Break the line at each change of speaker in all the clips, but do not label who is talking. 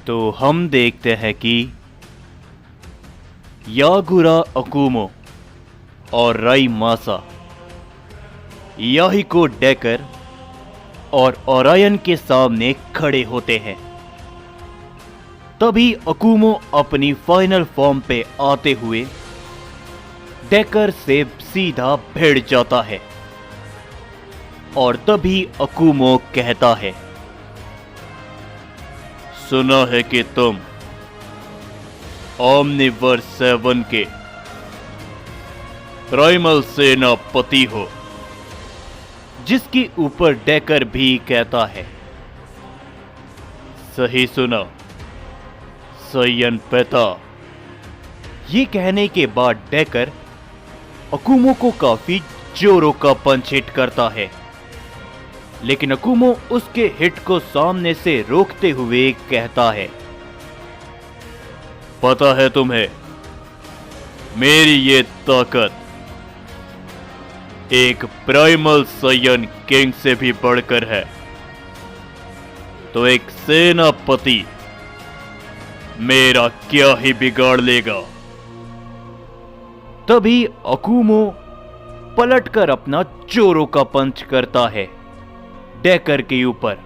तो हम देखते हैं कि यागुरा अकुमो और राई मासा याहिको डेकर और ओरायन के सामने खड़े होते हैं। तभी अकुमो अपनी फाइनल फॉर्म पे आते हुए डेकर से सीधा भिड़ जाता है और तभी अकुमो कहता है, सुना है कि तुम ओमनिवर्स 7 के प्राइमल सेनापति हो। जिसके ऊपर डेकर भी कहता है, सही सुना सैयन पेता। ये कहने के बाद डेकर अकुमो को काफी जोरों का पंच हिट करता है, लेकिन अकुमो उसके हिट को सामने से रोकते हुए कहता है, पता है तुम्हें मेरी ये ताकत एक प्राइमल सैयन किंग से भी बढ़कर है, तो एक सेनापति मेरा क्या ही बिगाड़ लेगा। तभी अकुमो पलटकर अपना जोरों का पंच करता है डेकर के ऊपर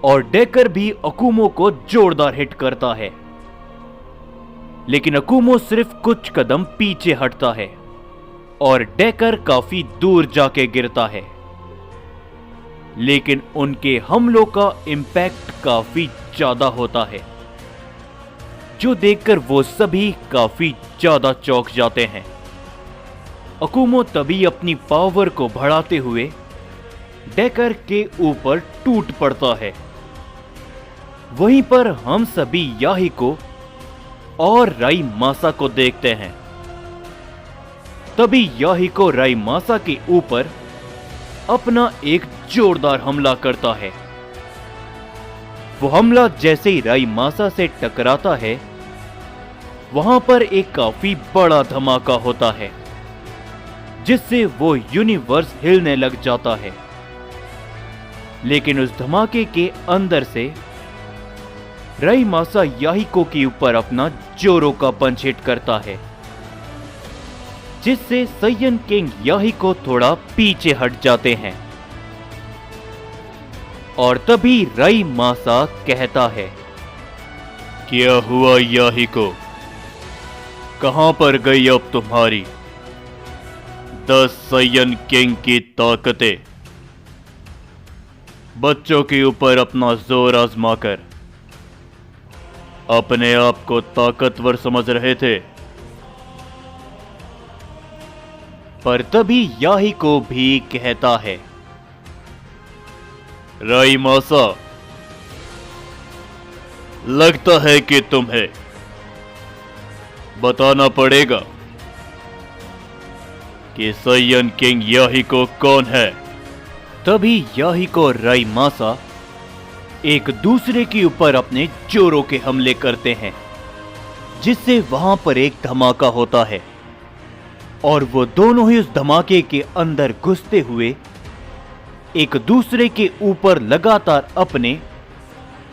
और डेकर भी अकुमो को जोरदार हिट करता है, लेकिन अकुमो सिर्फ कुछ कदम पीछे हटता है और डेकर काफी दूर जाके गिरता है। लेकिन उनके हमलों का इंपैक्ट काफी ज्यादा होता है, जो देखकर वो सभी काफी ज्यादा चौंक जाते हैं। अकुमो तभी अपनी पावर को बढ़ाते हुए डेकर के ऊपर टूट पड़ता है। वहीं पर हम सभी याहिको और राई मासा को देखते हैं। तभी याहिको राई मासा के ऊपर अपना एक जोरदार हमला करता है। वो हमला जैसे ही राई मासा से टकराता है, वहां पर एक काफी बड़ा धमाका होता है, जिससे वो यूनिवर्स हिलने लग जाता है। लेकिन उस धमाके के अंदर से राई मासा याहिको के ऊपर अपना जोरों का पंच हिट करता है, जिससे सैयन किंग याहिको थोड़ा पीछे हट जाते हैं। और तभी राई मासा कहता है, क्या हुआ याहिको, कहां पर गई अब तुम्हारी 10 सैयन किंग की ताकतें? बच्चों के ऊपर अपना जोर आजमाकर अपने आप को ताकतवर समझ रहे थे। पर तभी याहिको भी कहता है, राई मासा, लगता है कि तुम्हें बताना पड़ेगा कि सैयन किंग याहिको कौन है। तभी याहिको और राई मासा एक दूसरे के ऊपर अपने जोरों के हमले करते हैं, जिससे वहां पर एक धमाका होता है और वो दोनों ही उस धमाके के अंदर घुसते हुए एक दूसरे के ऊपर लगातार अपने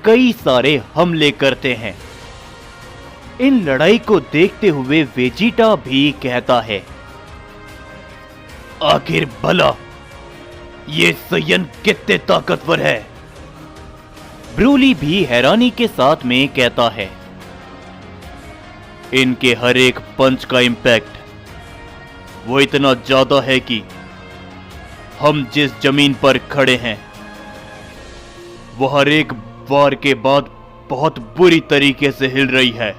कई सारे हमले करते हैं। इन लड़ाई को देखते हुए वेजिटा भी कहता है, आखिर भला ये सैयन कितने ताकतवर है। ब्रूली भी हैरानी के साथ में कहता है, इनके हर एक पंच का इंपैक्ट वो इतना ज्यादा है कि हम जिस जमीन पर खड़े हैं वो हर एक वार के बाद बहुत बुरी तरीके से हिल रही है।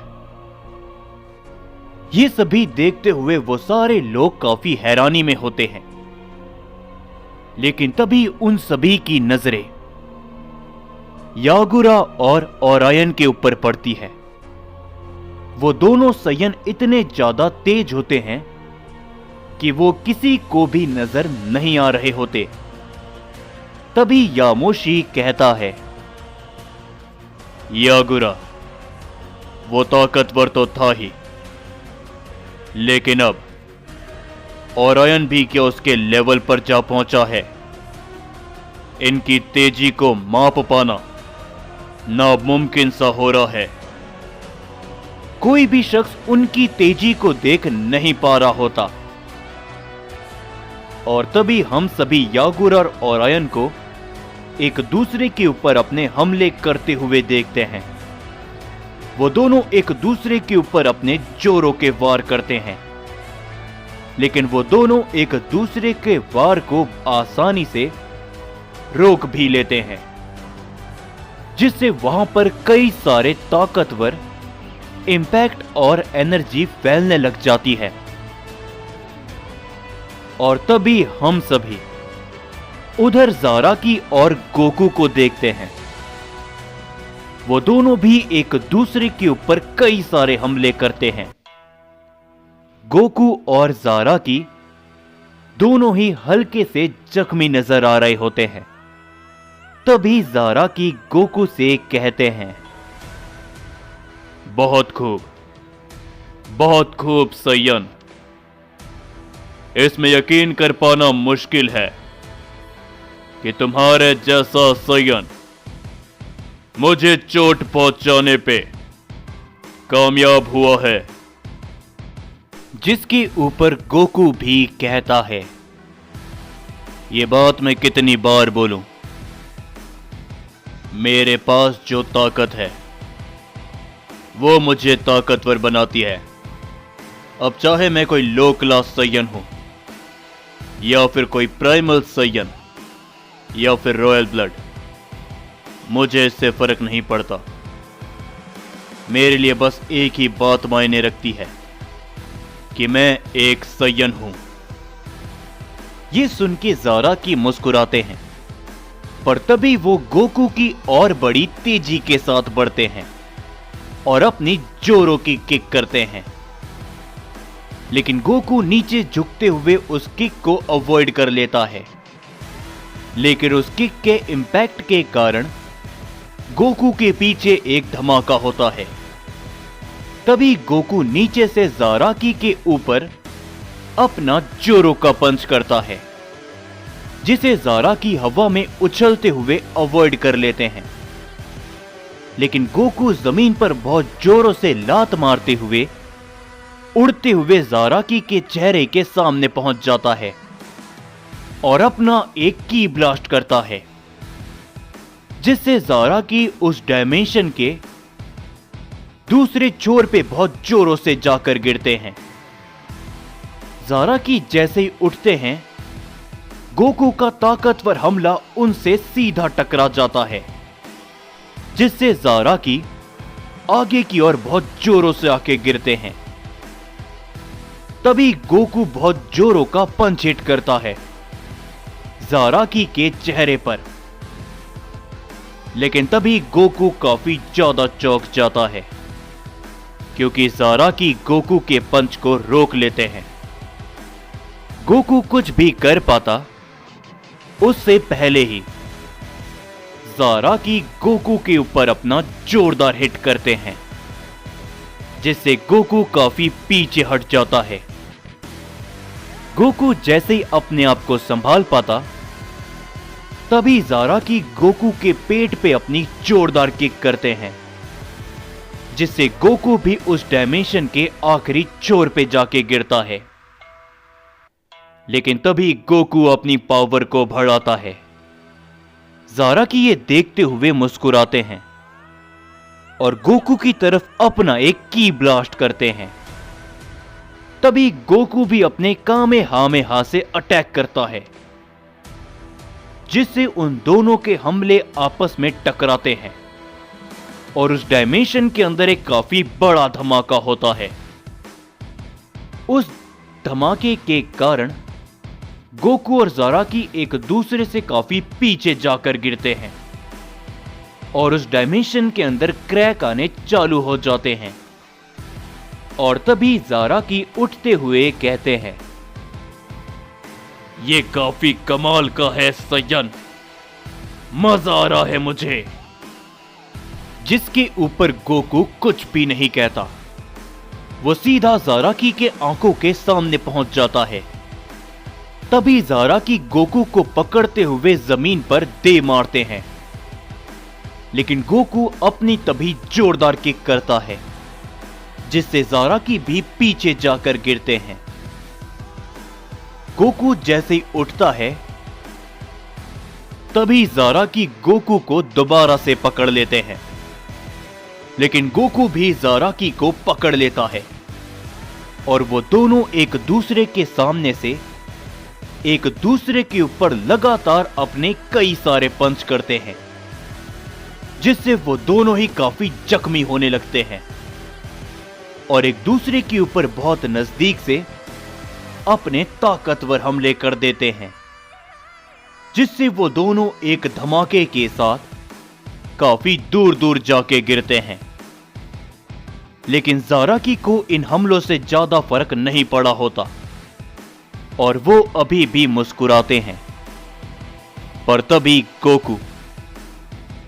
ये सभी देखते हुए वो सारे लोग काफी हैरानी में होते हैं, लेकिन तभी उन सभी की नजरें यागुरा और ओरायन के ऊपर पड़ती है। वो दोनों सैयन इतने ज्यादा तेज होते हैं कि वो किसी को भी नजर नहीं आ रहे होते। तभी यामोशी कहता है, यागुरा वो ताकतवर तो था ही, लेकिन अब ओरायन भी क्या उसके लेवल पर जा पहुंचा है। इनकी तेजी को माप पाना नामुमकिन सा हो रहा है। कोई भी शख्स उनकी तेजी को देख नहीं पा रहा होता। और तभी हम सभी यागुर और ओरायन को एक दूसरे के ऊपर अपने हमले करते हुए देखते हैं। वो दोनों एक दूसरे के ऊपर अपने जोरों के वार करते हैं, लेकिन वो दोनों एक दूसरे के वार को आसानी से रोक भी लेते हैं, जिससे वहां पर कई सारे ताकतवर इंपैक्ट और एनर्जी फैलने लग जाती है। और तभी हम सभी उधर ज़ाराकी और गोकू को देखते हैं। वो दोनों भी एक दूसरे के ऊपर कई सारे हमले करते हैं। गोकू और ज़ाराकी दोनों ही हल्के से जख्मी नजर आ रहे होते हैं। तभी ज़ाराकी गोकू से कहते हैं, बहुत खूब सैयन। इसमें यकीन कर पाना मुश्किल है कि तुम्हारे जैसा सैयन मुझे चोट पहुंचाने पे कामयाब हुआ है। जिसके ऊपर गोकू भी कहता है, ये बात मैं कितनी बार बोलूं, मेरे पास जो ताकत है वो मुझे ताकतवर बनाती है। अब चाहे मैं कोई लो क्लास सैयन हूं, या फिर कोई प्राइमल सैयन, या फिर रॉयल ब्लड, मुझे इससे फर्क नहीं पड़ता। मेरे लिए बस एक ही बात मायने रखती है कि मैं एक सैयन हूं। ये सुन के ज़ाराकी मुस्कुराते हैं, पर तभी वो गोकू की और बड़ी तेजी के साथ बढ़ते हैं और अपनी जोरों की किक करते हैं। लेकिन गोकू नीचे झुकते हुए उस किक को अवॉइड कर लेता है, लेकिन उस किक के इंपैक्ट के कारण गोकू के पीछे एक धमाका होता है। तभी गोकू नीचे से ज़ाराकी के ऊपर अपना जोरों का पंच करता है, जिसे ज़ाराकी हवा में उछलते हुए अवॉइड कर लेते हैं। लेकिन गोकू जमीन पर बहुत जोरों से लात मारते हुए उड़ते हुए ज़ाराकी के चेहरे के सामने पहुंच जाता है और अपना एक की ब्लास्ट करता है, जिससे ज़ाराकी उस डायमेंशन के दूसरे छोर पे बहुत जोरों से जाकर गिरते हैं। ज़ाराकी जैसे ही उठते हैं, गोकू का ताकतवर हमला उनसे सीधा टकरा जाता है, जिससे ज़ाराकी आगे की ओर बहुत जोरों से आके गिरते हैं। तभी गोकू बहुत जोरों का पंच हिट करता है ज़ाराकी के चेहरे पर, लेकिन तभी गोकू काफी ज्यादा चौंक जाता है, क्योंकि ज़ाराकी गोकू के पंच को रोक लेते हैं। गोकू कुछ भी कर पाता उससे पहले ही ज़ाराकी गोकू के ऊपर अपना जोरदार हिट करते हैं, जिससे गोकू काफी पीछे हट जाता है। गोकू जैसे ही अपने आप को संभाल पाता, तभी ज़ाराकी गोकू के पेट पे अपनी जोरदार किक करते हैं, जिससे गोकू भी उस डायमेंशन के आखिरी छोर पे जाके गिरता है। लेकिन तभी गोकू अपनी पावर को बढ़ाता है। ज़ाराकी ये देखते हुए मुस्कुराते हैं और गोकू की तरफ अपना एक की ब्लास्ट करते हैं। तभी गोकू भी अपने कामेहामेहा से अटैक करता है, जिससे उन दोनों के हमले आपस में टकराते हैं और उस डायमेंशन के अंदर एक काफी बड़ा धमाका होता है। उस धमाके के कारण गोकू और ज़ाराकी एक दूसरे से काफी पीछे जाकर गिरते हैं और उस डायमेंशन के अंदर क्रैक आने चालू हो जाते हैं। और तभी ज़ाराकी उठते हुए कहते हैं, ये काफी कमाल का है सैयन, मजा आ रहा है मुझे। जिसके ऊपर गोकू कुछ भी नहीं कहता, वो सीधा ज़ाराकी के आंखों के सामने पहुंच जाता है। तभी ज़ाराकी गोकू को पकड़ते हुए जमीन पर दे मारते हैं, लेकिन गोकू अपनी तभी जोरदार किक करता है जिससे ज़ाराकी भी पीछे जाकर गिरते हैं। गोकू जैसे ही उठता है तभी ज़ाराकी गोकू को दोबारा से पकड़ लेते हैं, लेकिन गोकू भी ज़ाराकी को पकड़ लेता है और वो दोनों एक दूसरे के सामने से एक दूसरे के ऊपर लगातार अपने कई सारे पंच करते हैं, जिससे वो दोनों ही काफी जख्मी होने लगते हैं और एक दूसरे के ऊपर बहुत नजदीक से अपने ताकतवर हमले कर देते हैं, जिससे वो दोनों एक धमाके के साथ काफी दूर दूर जाके गिरते हैं। लेकिन ज़ाराकी को इन हमलों से ज्यादा फर्क नहीं पड़ा होता और वो अभी भी मुस्कुराते हैं। पर तभी गोकू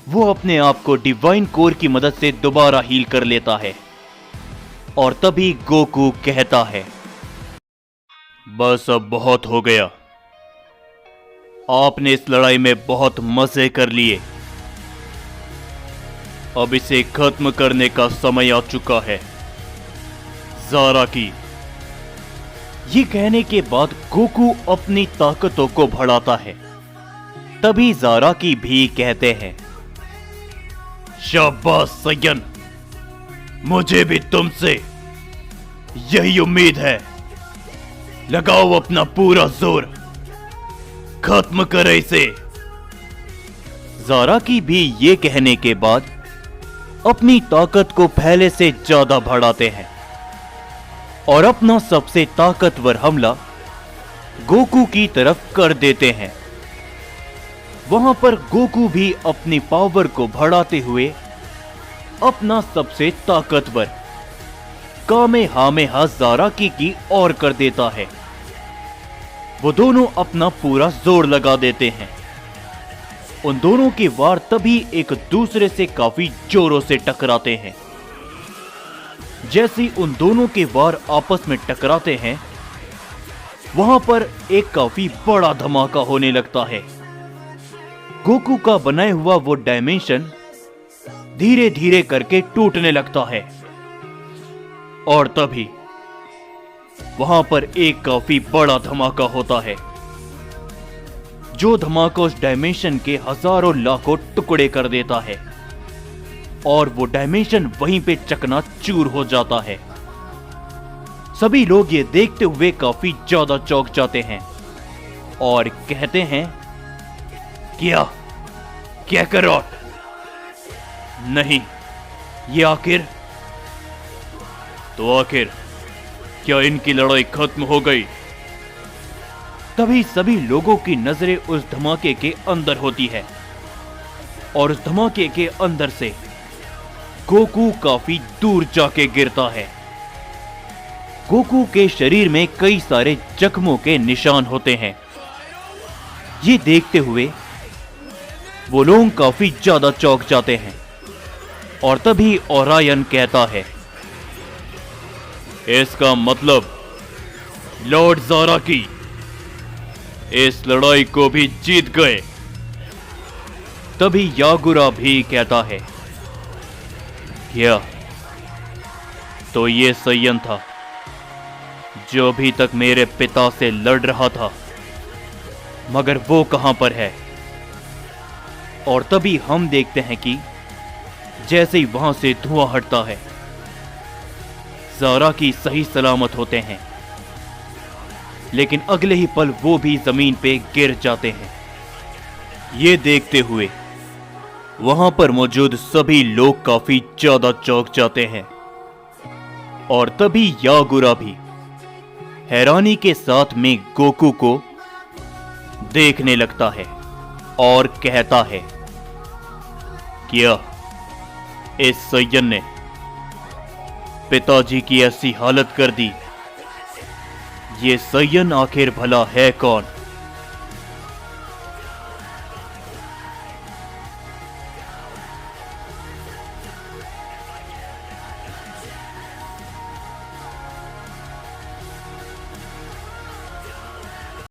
वो अपने आप को डिवाइन कोर की मदद से दोबारा हील कर लेता है और तभी गोकू कहता है, बस अब बहुत हो गया, आपने इस लड़ाई में बहुत मजे कर लिए, अब इसे खत्म करने का समय आ चुका है ज़ाराकी। ये कहने के बाद गोकू अपनी ताकतों को बढ़ाता है। तभी ज़ाराकी भी कहते हैं, शाबाश सय्यन, मुझे भी तुमसे यही उम्मीद है, लगाओ अपना पूरा जोर, खत्म करे इसे। ज़ाराकी भी ये कहने के बाद अपनी ताकत को पहले से ज्यादा बढ़ाते हैं और अपना सबसे ताकतवर हमला गोकू की तरफ कर देते हैं। वहां पर गोकू भी अपनी पावर को बढ़ाते हुए अपना सबसे ताकतवर कामेहामेहा ज़ाराकी की ओर कर देता है। वो दोनों अपना पूरा जोर लगा देते हैं। उन दोनों के वार तभी एक दूसरे से काफी जोरों से टकराते हैं। जैसे उन दोनों के वार आपस में टकराते हैं, वहां पर एक काफी बड़ा धमाका होने लगता है। गोकू का बनाया हुआ वो डायमेंशन धीरे धीरे करके टूटने लगता है और तभी वहां पर एक काफी बड़ा धमाका होता है, जो धमाका उस डायमेंशन के हजारों लाखों टुकड़े कर देता है और वो डायमेंशन वहीं पे चकनाचूर हो जाता है। सभी लोग ये देखते हुए काफी ज्यादा चौंक जाते हैं और कहते हैं, क्या कैकरॉट, नहीं, ये आखिर क्या इनकी लड़ाई खत्म हो गई? तभी सभी लोगों की नजरें उस धमाके के अंदर होती है और उस धमाके के अंदर से गोकू काफी दूर जाके गिरता है। गोकू के शरीर में कई सारे जख्मों के निशान होते हैं। ये देखते हुए वो लोग काफी ज्यादा चौंक जाते हैं और तभी ओरायन कहता है, इसका मतलब लॉर्ड ज़ाराकी इस लड़ाई को भी जीत गए। तभी यागुरा भी कहता है, क्या तो ये सय्यन था जो अभी तक मेरे पिता से लड़ रहा था, मगर वो कहां पर है? और तभी हम देखते हैं कि जैसे ही वहां से धुआं हटता है, ज़ाराकी सही सलामत होते हैं, लेकिन अगले ही पल वो भी जमीन पे गिर जाते हैं। ये देखते हुए वहां पर मौजूद सभी लोग काफी ज्यादा चौंक जाते हैं और तभी यागुरा भी हैरानी के साथ में गोकू को देखने लगता है और कहता है, क्या इस सय्यन ने पिताजी की ऐसी हालत कर दी? ये सय्यन आखिर भला है कौन?